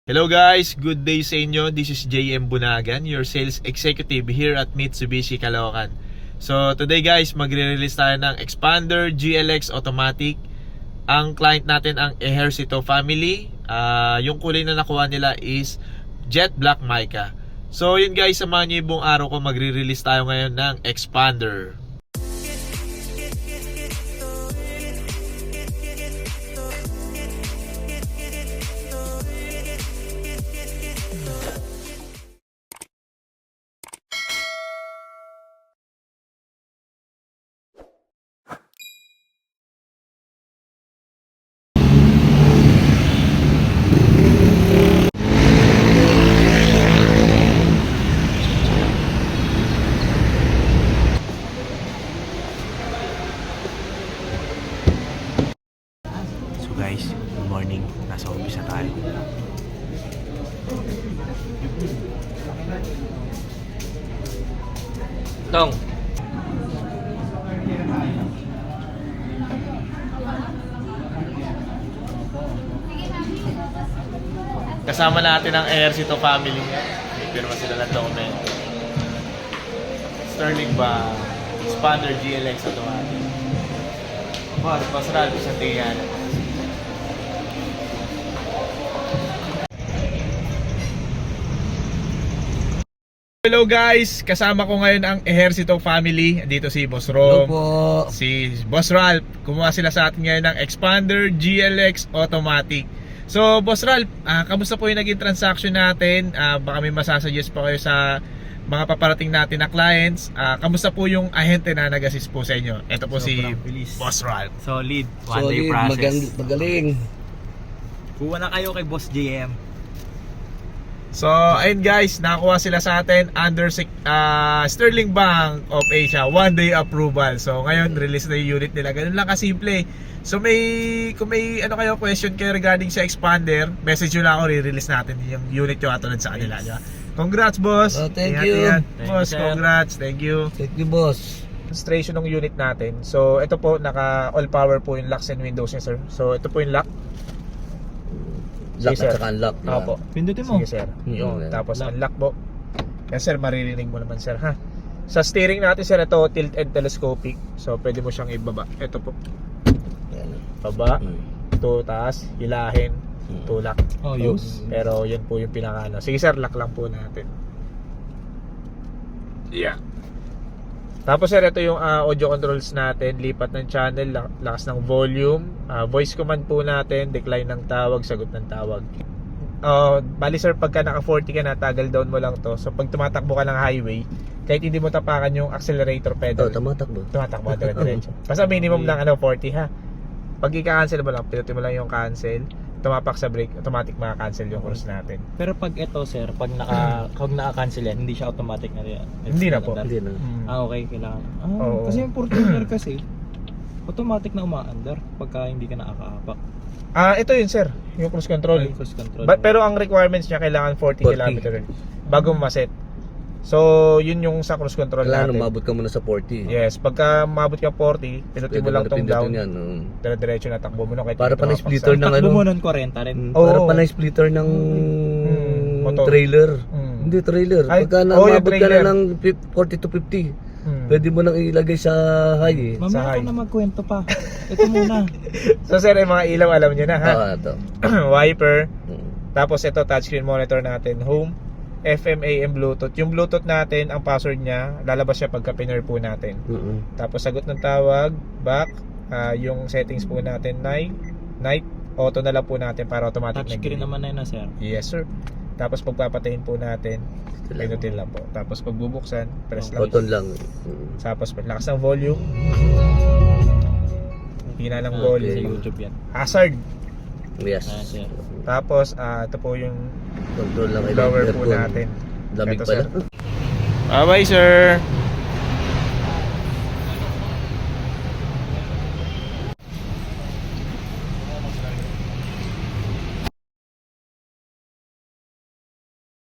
Hello guys, good day sa inyo. This is JM Bunagan, your sales executive here at Mitsubishi Caloocan. So today guys, magre-release tayo ng Xpander GLX Automatic. Ang client natin ang Ejercito family. Yung kulay na nakuha nila is Jet Black Mica. So yun guys, samahan nyo yung buong araw ko, magre-release tayo ngayon ng Xpander. Guys, good morning. Nasa office na tayo. Tong. Kasama natin ang Ejercito family. May pirma sila ng dokumento. Sterling ba? Xpander GLX Automatic. Pasral sa tingin. Hello guys, kasama ko ngayon ang Ejercito family. Dito si Boss Rom, si Boss Ralph. Kumuha sila sa atin ngayon ng Xpander GLX Automatic. So Boss Ralph, kamusta po yung naging transaction natin? Baka may masasuggest pa kayo sa mga paparating natin na clients. Kamusta po yung ahente na nag-assist po sa inyo? Ito po si Boss Ralph. Solid, one day process. Magaling. Kuha na kayo kay Boss JM. So, ayun guys, nakakuha sila sa atin under Sterling Bank of Asia, one day approval. So, ngayon, release na yung unit nila. Ganun lang kasimple. So, kung may kayo question kayo regarding sa Xpander, message nyo lang ako, re-release natin yung unit yung katulad sa kanila. Diba? Congrats, boss! Thank you. Boss, congrats. Thank you. Thank you, boss. Demonstration ng unit natin. So, ito po, naka all power po yung locks and windows niya, sir. So, ito po yung lock. Lock Sige, at saka unlock. Opo. Pindutin mo. Sige, sir. Yun. Mm. Tapos Lock. unlock po. Yan, sir, maririnig mo naman, sir, ha? Sa steering natin, sir, ito tilt and telescopic. So, pwede mo siyang ibaba. Ito po. Yan. Baba. Mm. Ito, taas. Hilahin. Tulak. Oh, use. Pero, yun po yung pinaka ano. Sige, sir, lock lang po natin. Yeah. Tapos, sir, ito yung audio controls natin. Lipat ng channel, lakas ng volume. Voice command po natin. Decline ng tawag, sagot ng tawag. Bali, sir, pagka naka 40 ka na, toggle down mo lang to. So, pag tumatakbo ka ng highway, kahit hindi mo tapakan yung accelerator pedal, Tumatakbo. tumatakbo dire-diretso. Basta minimum lang 40 ha. Pag i-cancel mo lang, pinutin mo lang yung cancel, tumapak sa brake, automatic maka-cancel yung course natin. Pero pag ito, sir, pag naka-cancel yan, hindi siya automatic na yan. Hindi na po. Hindi na. Okay, kailangan. Oo. Kasi yung Fortuner kasi, automatic na umaandar pagka hindi ka nakakahapak. Ito yun, sir, yung cruise control. Cruise control. Pero ang requirements niya kailangan 40 km bago maset. So, yun yung sa cruise control Kailangan natin. umabot ka muna sa 40. Yes, pagka umabot ka 40, pinutin mo lang tong down. Yan, Dire-diretso na takbo mo na kahit Para pa na tumapak splitter sa- ng Takbo mo ano. nun 40 rin. Para Oo. pa na splitter ng motor. trailer. Mm. Hindi trailer. Ay, Pagka yung umabot ka trailer. na ng 40 to 50, Hmm. pwede mo nang ilagay sa high eh. Sa Mamaya high. ka na magkwento pa. Ito muna. So, sir, yung mga ilaw alam nyo na ha. Ito. Wiper. Mm. Tapos ito, touchscreen monitor natin. Home, FM, AM, Bluetooth. Yung Bluetooth natin, ang password niya, lalabas siya pagka piner po natin. Mm-mm. Tapos sagot ng tawag, back, yung settings po natin, night, auto na lang po natin para automatic Touchscreen naman na yun, sir. Yes, sir. Tapos pagpapatayin po natin, pinutin lang po. Tapos pagbubuksan, press lang. Button lang. Tapos lakas ng volume. Hina ng Sa volume. YouTube yan. Hazard. Yes. Sir. Tapos ito po yung Control lang. lower po natin. Lamig Ito, pala. sir. Bye-bye, sir.